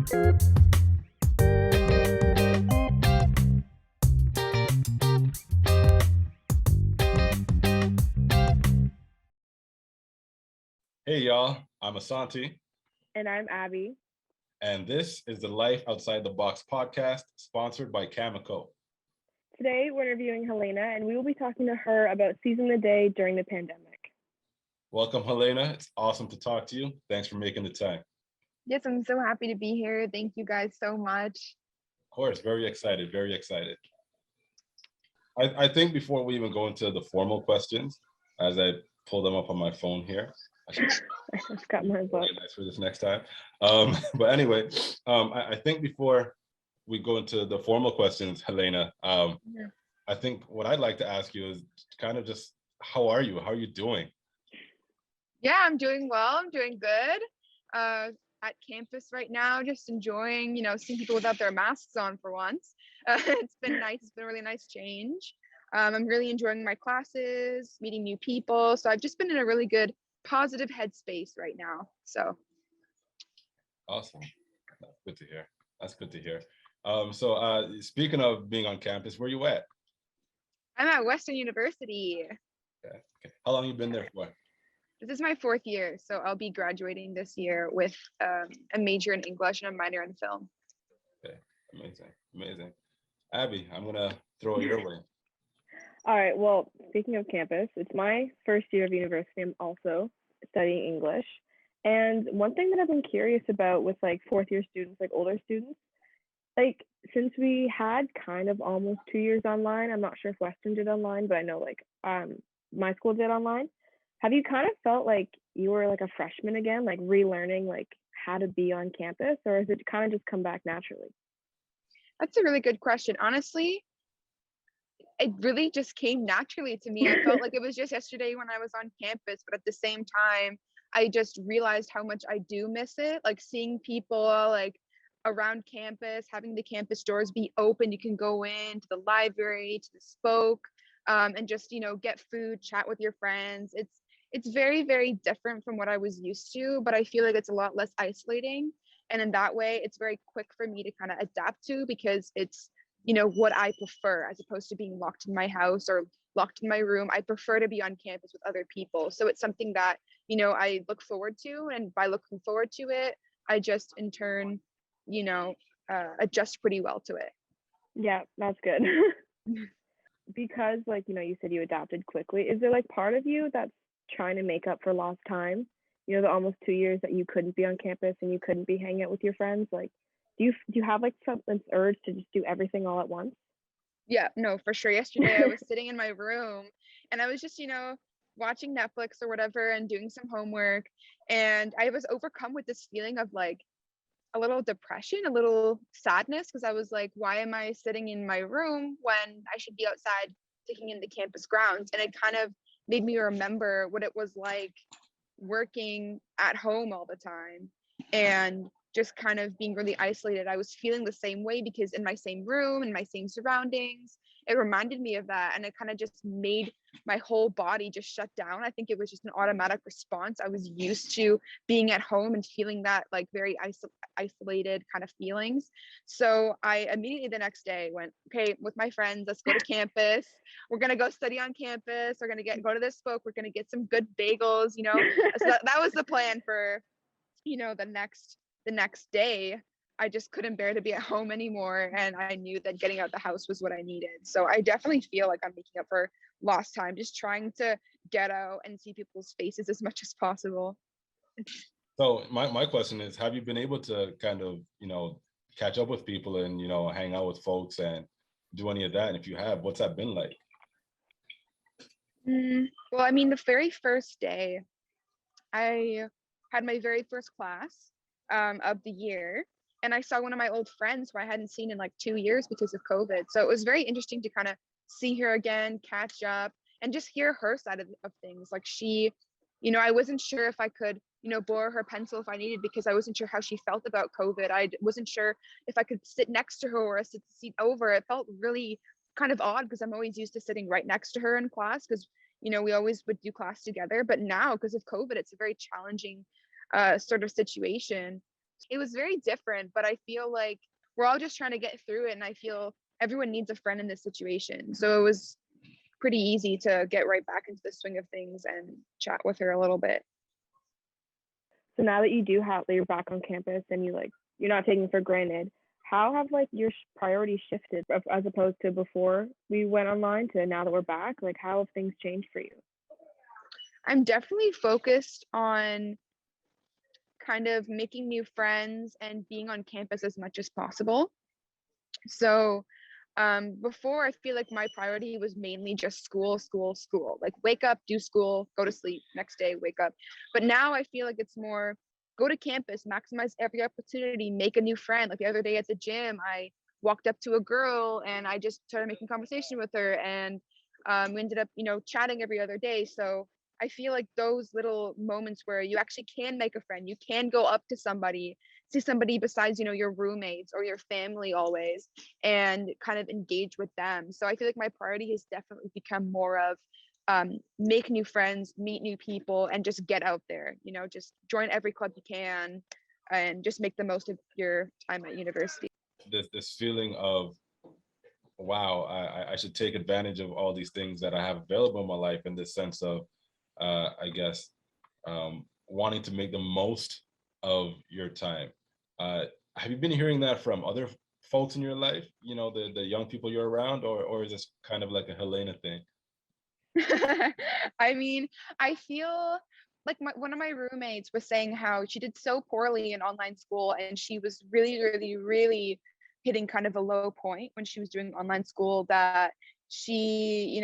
Hey y'all, I'm Asante, And I'm Abby. and this is the Life Outside the Box podcast, sponsored by Cameco. Today we're interviewing Helena, and we will be talking to her about seizing the day during the pandemic. Welcome, Helena. It's awesome to talk to you. Thanks for making the time. Yes, I'm so happy to be here. Thank you guys so much. Of course, very excited, very excited. I think before we even go into the formal questions, as I pull them up on my phone here, I just got my book. Nice for this next time. But anyway, I think before we go into the formal questions, Helena, I think what I'd like to ask you is kind of just, how are you? How are you doing? Yeah, I'm doing well. I'm doing good. At campus right now, just enjoying, seeing people without their masks on for once. It's been nice. It's been a really nice change. I'm really enjoying my classes, meeting new people. So I've just been in a really good, positive headspace right now. So. Awesome. That's good to hear. That's good to hear. So speaking of being on campus, where you at? I'm at Western University. Okay. How long have you been there for? This is my 4th year, so I'll be graduating this year with a major in English and a minor in film. Okay, amazing. Abby, I'm gonna throw it your way. All right, well, speaking of campus, it's my first year of university. I'm also studying English. And one thing that I've been curious about with like 4th year students, like older students, like since we had kind of almost 2 years online, I'm not sure if Western did online, but I know like my school did online. Have you kind of felt like you were like a freshman again, like relearning like how to be on campus, or has it kind of just come back naturally? That's a really good question. Honestly, it really just came naturally to me. I felt like it was just yesterday when I was on campus, but at the same time, I just realized how much I do miss it. Like seeing people like around campus, having the campus doors be open. You can go in to the library, to the spoke, and just, get food, chat with your friends. It's very, very different from what I was used to, but I feel like it's a lot less isolating. And in that way, it's very quick for me to kind of adapt to, because it's, what I prefer, as opposed to being locked in my house or locked in my room. I prefer to be on campus with other people. So it's something that, I look forward to. And by looking forward to it, I just in turn, adjust pretty well to it. Yeah, that's good. Because like, you said you adapted quickly. Is there like part of you that's trying to make up for lost time? The almost 2 years that you couldn't be on campus and you couldn't be hanging out with your friends. Like, do you have like this urge to just do everything all at once? Yeah, no, for sure. Yesterday I was sitting in my room and I was just, watching Netflix or whatever and doing some homework. And I was overcome with this feeling of like a little depression, a little sadness, because I was like, why am I sitting in my room when I should be outside taking in the campus grounds? And it kind of made me remember what it was like working at home all the time and just kind of being really isolated. I was feeling the same way because in my same room, in my same surroundings, it reminded me of that. And it kind of just made my whole body just shut down. I think it was just an automatic response. I was used to being at home and feeling that like very isolated kind of feelings. So I immediately the next day went, okay, with my friends, let's go to campus. We're going to go study on campus. We're going to go to this spoke. We're going to get some good bagels, So that was the plan for, the next day. I just couldn't bear to be at home anymore. And I knew that getting out the house was what I needed. So I definitely feel like I'm making up for lost time, just trying to get out and see people's faces as much as possible. So my question is, have you been able to kind of, catch up with people and, hang out with folks and do any of that? And if you have, what's that been like? Well, I mean, the very first day, I had my very first class of the year. And I saw one of my old friends who I hadn't seen in like 2 years because of COVID. So it was very interesting to kind of see her again, catch up, and just hear her side of things. Like she, I wasn't sure if I could, borrow her pencil if I needed, because I wasn't sure how she felt about COVID. I wasn't sure if I could sit next to her or sit the seat over. It felt really kind of odd because I'm always used to sitting right next to her in class because, we always would do class together. But now, because of COVID, it's a very challenging sort of situation. It was very different, but I feel like we're all just trying to get through it. And I feel everyone needs a friend in this situation. So it was pretty easy to get right back into the swing of things and chat with her a little bit. So now that you're back on campus and you're not taking for granted, how have like your priorities shifted as opposed to before we went online to now that we're back? Like, how have things changed for you? I'm definitely focused on kind of making new friends and being on campus as much as possible. So before, I feel like my priority was mainly just school, like wake up, do school, go to sleep, next day, wake up. But now I feel like it's more go to campus, maximize every opportunity, make a new friend. Like the other day at the gym, I walked up to a girl and I just started making conversation with her, and we ended up, chatting every other day. So I feel like those little moments where you actually can make a friend, you can go up to somebody, see somebody besides, your roommates or your family always, and kind of engage with them. So I feel like my priority has definitely become more of make new friends, meet new people, and just get out there, just join every club you can and just make the most of your time at university. This feeling of, wow, I should take advantage of all these things that I have available in my life, in this sense of, I guess, wanting to make the most of your time. Have you been hearing that from other folks in your life, the young people you're around, or is this kind of like a Helena thing? I mean, I feel like one of my roommates was saying how she did so poorly in online school, and she was really, really, really hitting kind of a low point when she was doing online school, that she's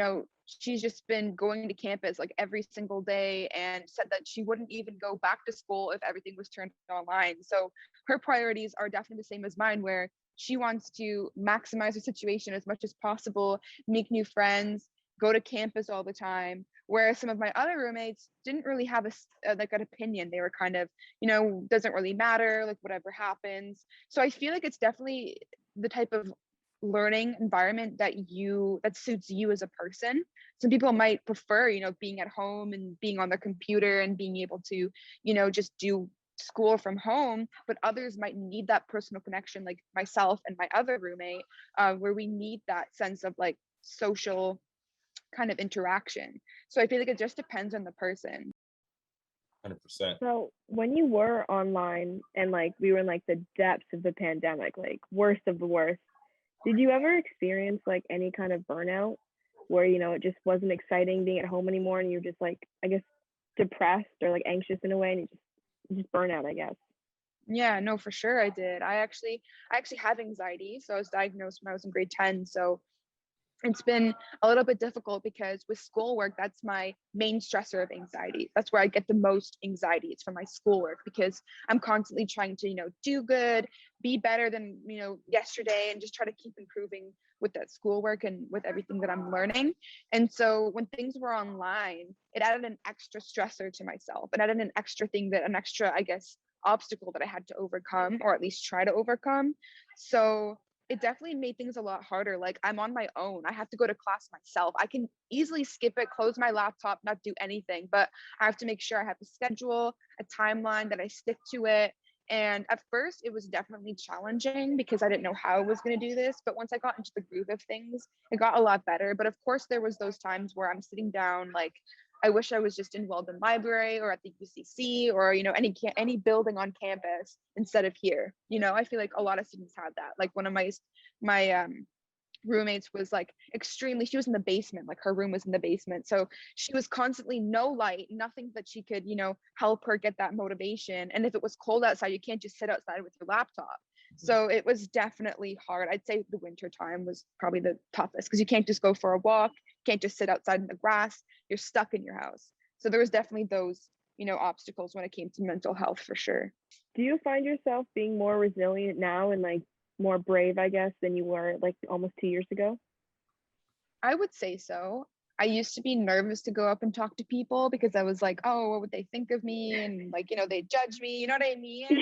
just been going to campus like every single day, and said that she wouldn't even go back to school if everything was turned online. So her priorities are definitely the same as mine, where she wants to maximize her situation as much as possible, make new friends, go to campus all the time. Whereas some of my other roommates didn't really have like an opinion. They were kind of, doesn't really matter, like whatever happens. So I feel like it's definitely the type of learning environment that suits you as a person. Some people might prefer, being at home and being on their computer and being able to, just do school from home, but others might need that personal connection, like myself and my other roommate, where we need that sense of like social kind of interaction. So I feel like it just depends on the person. 100%. So when you were online and like we were in like the depths of the pandemic, like worst of the worst, did you ever experience like any kind of burnout where, it just wasn't exciting being at home anymore and you're just like, I guess, depressed or like anxious in a way, and you just burn out, I guess? Yeah, no, for sure I did. I actually have anxiety. So I was diagnosed when I was in grade 10. So it's been a little bit difficult because with schoolwork, that's my main stressor of anxiety. That's where I get the most anxiety. It's from my schoolwork, because I'm constantly trying to, do good, be better than, yesterday, and just try to keep improving with that schoolwork and with everything that I'm learning. And so when things were online, it added an extra stressor to myself. It added an extra, I guess, obstacle that I had to overcome, or at least try to overcome. So it definitely made things a lot harder. Like I'm on my own. I have to go to class myself. I can easily skip it, close my laptop, not do anything, but I have to make sure I have a schedule, a timeline, that I stick to it. And at first it was definitely challenging because I didn't know how I was going to do this. But once I got into the groove of things, it got a lot better. But of course there was those times where I'm sitting down, like I wish I was just in Weldon Library or at the UCC or, any building on campus instead of here. I feel like a lot of students had that. Like one of my roommates was like she was in the basement, like her room was in the basement. So she was constantly no light, nothing that she could, help her get that motivation. And if it was cold outside, you can't just sit outside with your laptop. So it was definitely hard. I'd say the winter time was probably the toughest because you can't just go for a walk, can't just sit outside in the grass, you're stuck in your house. So there was definitely those, obstacles when it came to mental health, for sure. Do you find yourself being more resilient now and like more brave, I guess, than you were like almost 2 years ago? I would say so. I used to be nervous to go up and talk to people because I was like, oh, what would they think of me? And like, they judge me, you know what I mean? So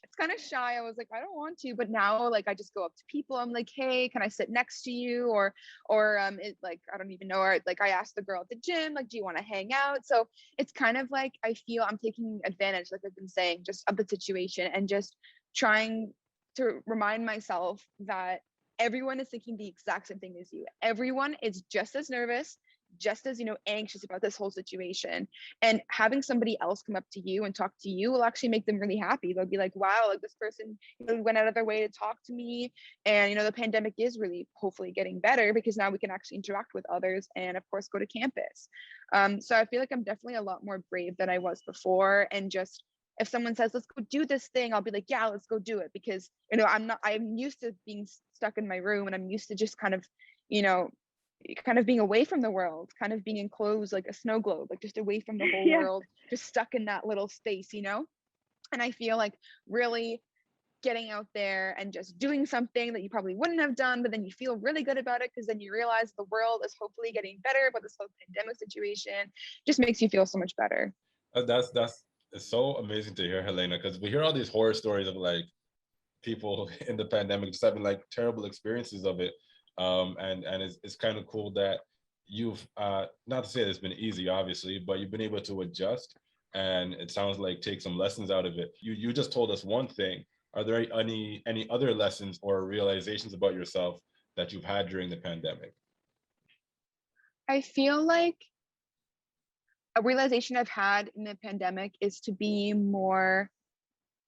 it's kind of shy. I was like, I don't want to, but now like I just go up to people. I'm like, hey, can I sit next to you? Or it, like, I don't even know. Or like I asked the girl at the gym, like, do you want to hang out? So it's kind of like I feel I'm taking advantage, like I've been saying, just of the situation and just trying to remind myself that everyone is thinking the exact same thing as you. Everyone is just as nervous, just as, anxious about this whole situation. And having somebody else come up to you and talk to you will actually make them really happy. They'll be like, wow, like this person, went out of their way to talk to me. And, the pandemic is really hopefully getting better because now we can actually interact with others and of course go to campus. So I feel like I'm definitely a lot more brave than I was before. And just, if someone says, let's go do this thing, I'll be like, yeah, let's go do it. Because, I'm used to being stuck in my room and I'm used to just kind of, being away from the world, kind of being enclosed like a snow globe, like just away from the whole Yeah. world, just stuck in that little space, And I feel like really getting out there and just doing something that you probably wouldn't have done, but then you feel really good about it because then you realize the world is hopefully getting better, but this whole pandemic situation just makes you feel so much better. That's it's so amazing to hear, Helena, because we hear all these horror stories of like people in the pandemic just having like terrible experiences of it. And it's kind of cool that you've not to say it's been easy, obviously, but you've been able to adjust, and it sounds like take some lessons out of it. You just told us one thing. Are there any other lessons or realizations about yourself that you've had during the pandemic? I feel like a realization I've had in the pandemic is to be more,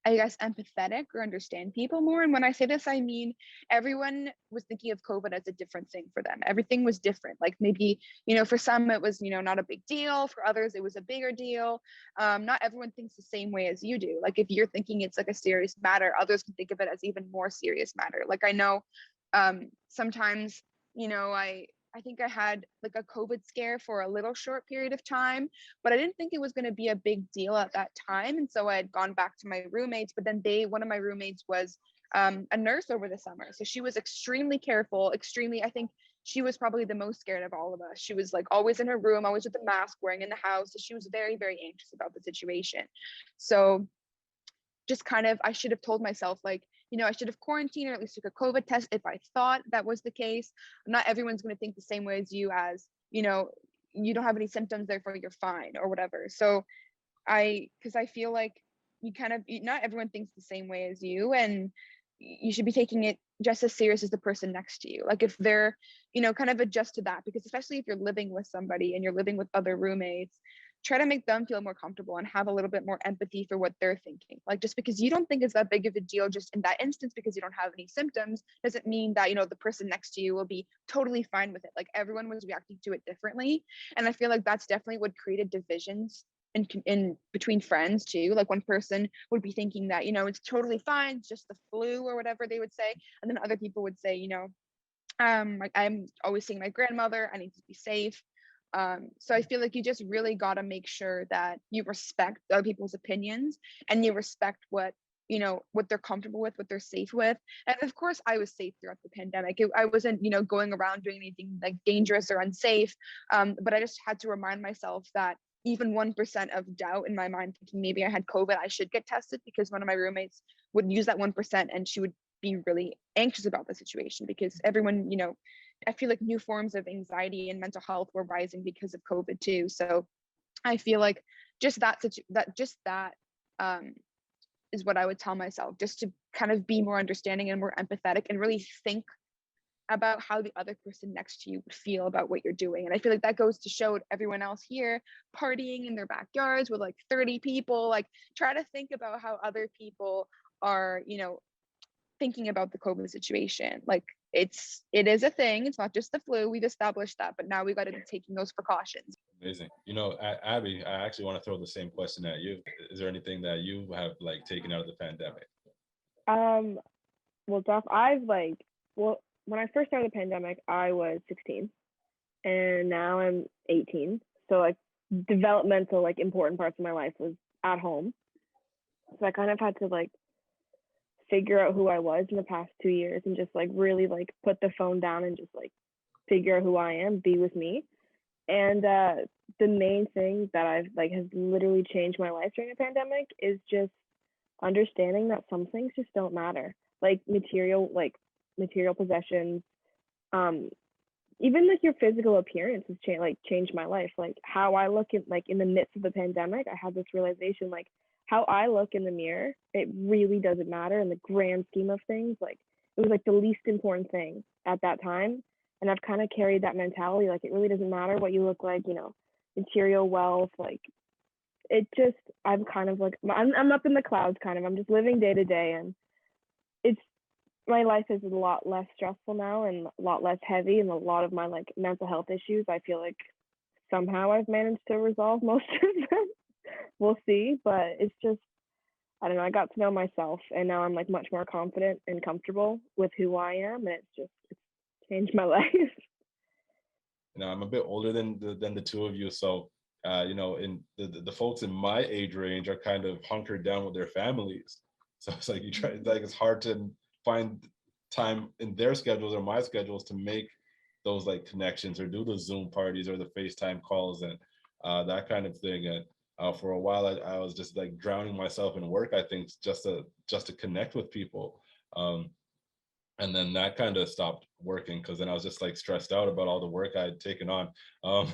I guess, empathetic or understand people more. And when I say this, I mean, everyone was thinking of COVID as a different thing for them. Everything was different. Like maybe, for some it was, not a big deal. For others, it was a bigger deal. Not everyone thinks the same way as you do. Like if you're thinking it's like a serious matter, others can think of it as even more serious matter. Like I know sometimes, I think I had like a COVID scare for a little short period of time, but I didn't think it was going to be a big deal at that time. And so I had gone back to my roommates, but then one of my roommates was a nurse over the summer. So she was extremely careful, I think she was probably the most scared of all of us. She was like always in her room, always with the mask wearing in the house. So she was very, very anxious about the situation. So just kind of, I should have told myself like, I should have quarantined or at least took a COVID test if I thought that was the case. Not everyone's going to think the same way as you you don't have any symptoms, therefore you're fine or whatever. So because I feel like not everyone thinks the same way as you, and you should be taking it just as serious as the person next to you. Like if they're, kind of adjust to that, because especially if you're living with somebody and you're living with other roommates, try to make them feel more comfortable and have a little bit more empathy for what they're thinking. Like just because you don't think it's that big of a deal just in that instance because you don't have any symptoms doesn't mean that, the person next to you will be totally fine with it. Like everyone was reacting to it differently. And I feel like that's definitely what created divisions in between friends too. Like one person would be thinking that, it's totally fine, it's just the flu or whatever they would say. And then other people would say, like I'm always seeing my grandmother, I need to be safe. So I feel like you just really got to make sure that you respect other people's opinions and you respect what they're comfortable with, what they're safe with. And of course I was safe throughout the pandemic. I wasn't going around doing anything like dangerous or unsafe, but I just had to remind myself that even 1% of doubt in my mind thinking maybe I had COVID, I should get tested, because one of my roommates would use that 1% and she would be really anxious about the situation because everyone, I feel like new forms of anxiety and mental health were rising because of COVID too. So I feel like just that is what I would tell myself, just to kind of be more understanding and more empathetic and really think about how the other person next to you would feel about what you're doing. And I feel like that goes to show everyone else here partying in their backyards with like 30 people, like try to think about how other people are, thinking about the COVID situation. Like it is a thing. It's not just the flu. We've established that, but now we got to be taking those precautions. Amazing. Abby, I actually want to throw the same question at you. Is there anything that you have like taken out of the pandemic? Well, when I first started the pandemic, I was 16 and now I'm 18. So like developmental, like important parts of my life was at home. So I kind of had to like figure out who I was in the past 2 years and just like really like put the phone down and just like figure out who I am, be with me. And the main thing that I've like has literally changed my life during the pandemic is just understanding that some things just don't matter, like material possessions, um, even like your physical appearance has changed my life. Like how I look in like in the midst of the pandemic, I had this realization like how I look in the mirror, it really doesn't matter in the grand scheme of things. Like it was like the least important thing at that time. And I've kind of carried that mentality. Like it really doesn't matter what you look like, material wealth, like it just I'm kind of like I'm up in the clouds kind of. I'm just living day to day, and it's my life is a lot less stressful now and a lot less heavy, and a lot of my like mental health issues I feel like somehow I've managed to resolve most of them. We'll see, but it's just I don't know, I got to know myself, and now I'm like much more confident and comfortable with who I am, and it's changed my life. I'm a bit older than the two of you, so in the folks in my age range are kind of hunkered down with their families. So it's like it's hard to find time in their schedules or my schedules to make those like connections or do the Zoom parties or the FaceTime calls and that kind of thing. And for a while, I was just like drowning myself in work, I think, just to connect with people. And then that kind of stopped working because then I was just like stressed out about all the work I had taken on. Um,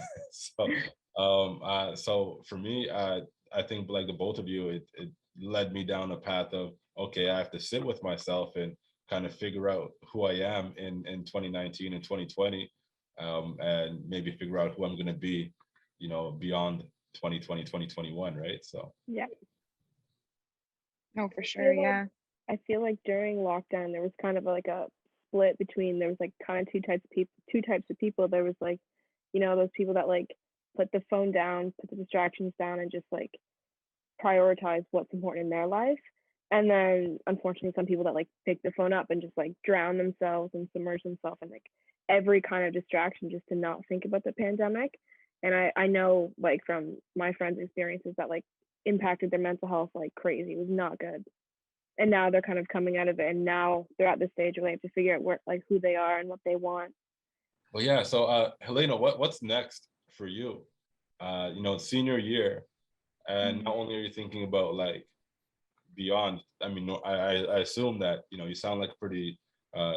so for me, I think like the both of you, it led me down a path of okay, I have to sit with myself and kind of figure out who I am in 2019 and 2020, and maybe figure out who I'm going to be, beyond 2020, 2021, right? So Yeah. No, for sure. Yeah. I feel like during lockdown there was kind of like a split between there was like kind of two types of people. There was like, those people that like put the phone down, put the distractions down, and just like prioritize what's important in their life. And then unfortunately some people that like pick the phone up and just like drown themselves and submerge themselves in like every kind of distraction just to not think about the pandemic. And I know like from my friends' experiences that like impacted their mental health like crazy. It was not good. And now they're kind of coming out of it, and now they're at the stage where they have to figure out where like who they are and what they want. well, yeah. So Helena, what's next for you? Senior year, and not only are you thinking about like beyond, I mean, no, I assume that you sound like a pretty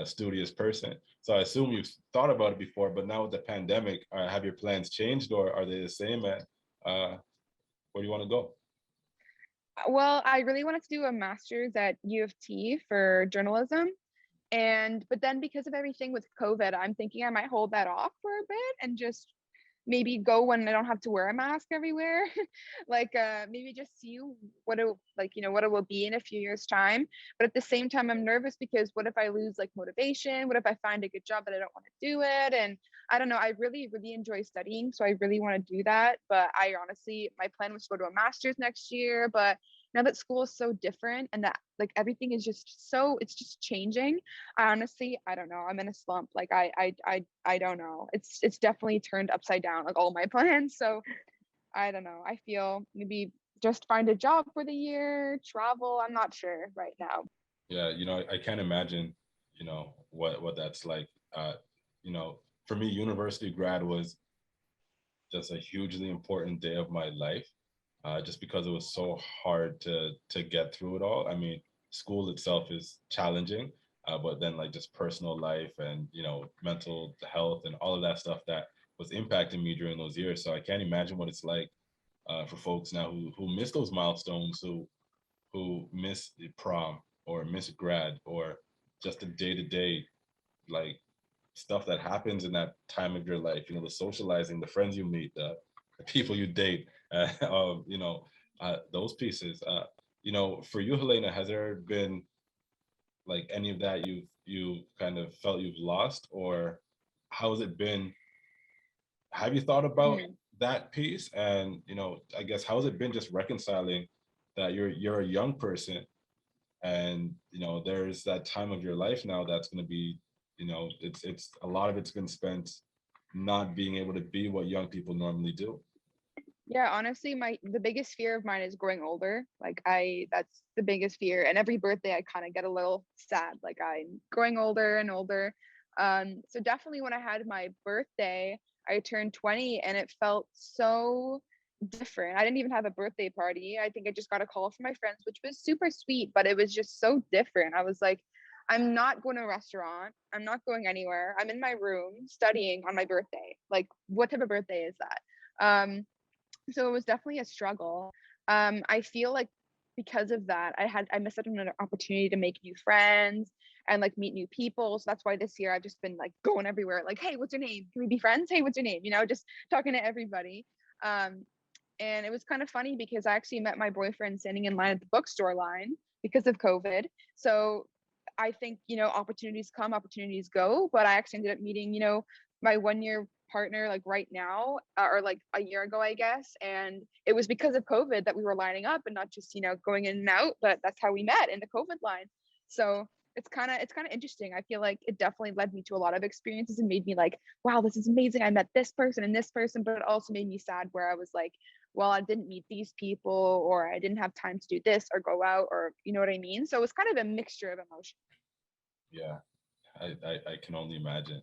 studious person, so I assume you've thought about it before, but now with the pandemic, have your plans changed or are they the same? And where do you want to go? Well, I really wanted to do a master's at U of T for journalism. But then because of everything with COVID, I'm thinking I might hold that off for a bit and just maybe go when I don't have to wear a mask everywhere. Like maybe just see what it what it will be in a few years time. But at the same time, I'm nervous because what if I lose like motivation? What if I find a good job but I don't want to do it? And I don't know, I really really enjoy studying, so I really want to do that. But I honestly, my plan was to go to a master's next year, but now that school is so different and that like everything is just so, it's just changing. I don't know, I'm in a slump. Like I don't know, it's definitely turned upside down, like all my plans. So I don't know, I feel maybe just find a job for the year, travel, I'm not sure right now. Yeah, I can't imagine, what that's like. Uh, for me, university grad was just a hugely important day of my life, just because it was so hard to get through it all. I mean, school itself is challenging, but then like just personal life and mental health and all of that stuff that was impacting me during those years. So I can't imagine what it's like for folks now who miss those milestones, who miss the prom or miss grad or just the day to day like stuff that happens in that time of your life, the socializing, the friends you meet, the people you date, those pieces. For you, Helena, has there been like any of that you kind of felt you've lost, or how has it been? Have you thought about that piece? And I guess how has it been just reconciling that you're a young person and there's that time of your life now that's going to be it's a lot of it's been spent not being able to be what young people normally do. Yeah, honestly, the biggest fear of mine is growing older. Like that's the biggest fear. And every birthday I kind of get a little sad. Like I'm growing older and older. So definitely when I had my birthday, I turned 20 and it felt so different. I didn't even have a birthday party. I think I just got a call from my friends, which was super sweet, but it was just so different. I was like, I'm not going to a restaurant. I'm not going anywhere. I'm in my room studying on my birthday. Like, what type of birthday is that? So it was definitely a struggle. I feel like because of that, I missed out on an opportunity to make new friends and like meet new people. So that's why this year I've just been like going everywhere. Like, hey, what's your name? Can we be friends? Hey, what's your name? You know, just talking to everybody. And it was kind of funny because I actually met my boyfriend standing in line at the bookstore line because of COVID. So I think, you know, opportunities come, opportunities go, but I actually ended up meeting, you know, my 1 year partner like right now, or like a year ago, I guess. And it was because of COVID that we were lining up and not just, you know, going in and out, but that's how we met in the COVID line. So it's kind of interesting. I feel like it definitely led me to a lot of experiences and made me like, wow, this is amazing. I met this person and this person, but it also made me sad where I was like, well, I didn't meet these people, or I didn't have time to do this or go out, or you know what I mean? So it was kind of a mixture of emotions. Yeah, I can only imagine.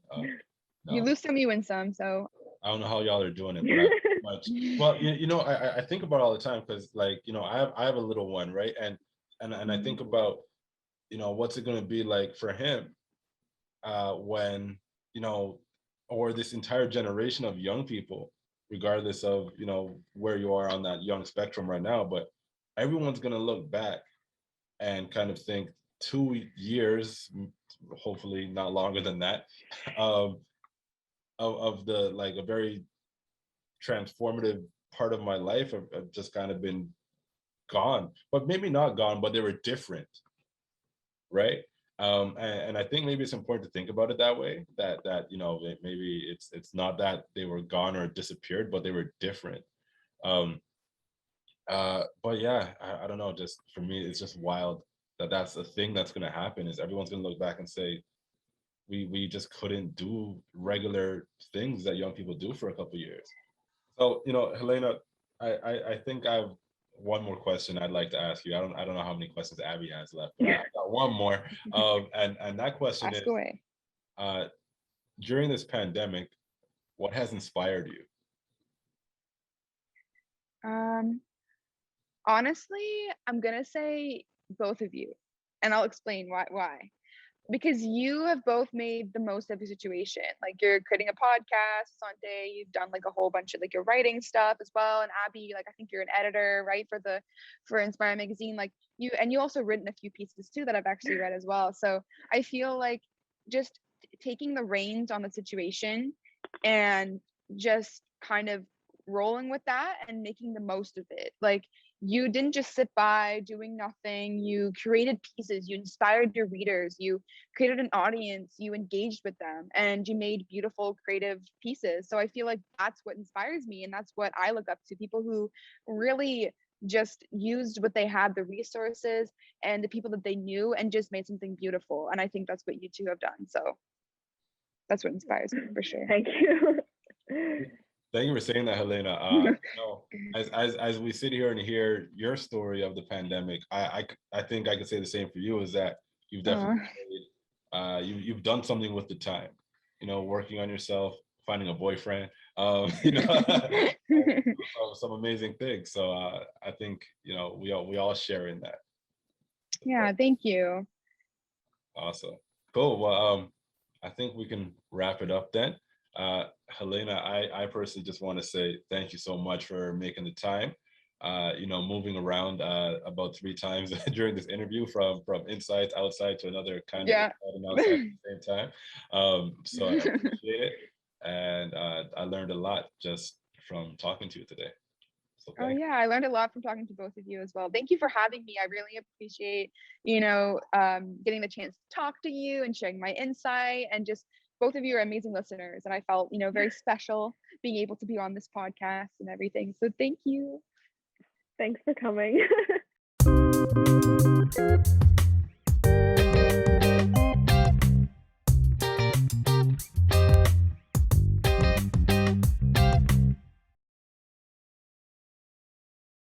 You No, lose some, you win some. So I don't know how y'all are doing it, but I pretty much. Well, you know, I think about it all the time because, like, you know, I have a little one, right? And I think about, you know, what's it going to be like for him when, you know, or this entire generation of young people, regardless of, you know, where you are on that young spectrum right now, but everyone's going to look back and kind of think 2 years, hopefully not longer than that, um, of the like a very transformative part of my life have just kind of been gone, but maybe not gone, but they were different, right? And I think maybe it's important to think about it that way. That you know, maybe it's not that they were gone or disappeared, but they were different. Um, but yeah, I don't know. Just for me, it's just wild that that's the thing that's going to happen. Is everyone's going to look back and say we just couldn't do regular things that young people do for a couple of years. So, you know, Helena, I think I have one more question I'd like to ask you. I don't know how many questions Abby has left, but I've got one more. And that question ask is, away. uh, during this pandemic, what has inspired you? Um, Honestly, I'm gonna say both of you, and I'll explain why. Because you have both made the most of the situation. Like you're creating a podcast, Sante, you've done like a whole bunch of like your writing stuff as well. And Abby, like I think you're an editor, right, for Inspire magazine. Like you also written a few pieces too that I've actually read as well. So I feel like just taking the reins on the situation and just kind of rolling with that and making the most of it. Like you didn't just sit by doing nothing. You created pieces, you inspired your readers, you created an audience, you engaged with them, and you made beautiful creative pieces. So I feel like that's what inspires me, and that's what I look up to, people who really just used what they had, the resources and the people that they knew, and just made something beautiful. And I think that's what you two have done. So that's what inspires me for sure. Thank you. Thank you for saying that, Helena. You know, as we sit here and hear your story of the pandemic, I think I could say the same for you. Is that you've definitely you've done something with the time. You know, working on yourself, finding a boyfriend. You know, some amazing things. So I think, you know, we all share in that. Yeah, thank you. Awesome. Cool. Well, I think we can wrap it up then. Helena, I personally just want to say thank you so much for making the time. You know, moving around about 3 times during this interview from inside to outside to another kind of inside and outside at the same time. So I appreciate it, and I learned a lot just from talking to you today. So oh yeah, I learned a lot from talking to both of you as well. Thank you for having me. I really appreciate, you know, getting the chance to talk to you and sharing my insight, and just both of you are amazing listeners, and I felt, you know, very special being able to be on this podcast and everything. So thank you. Thanks for coming.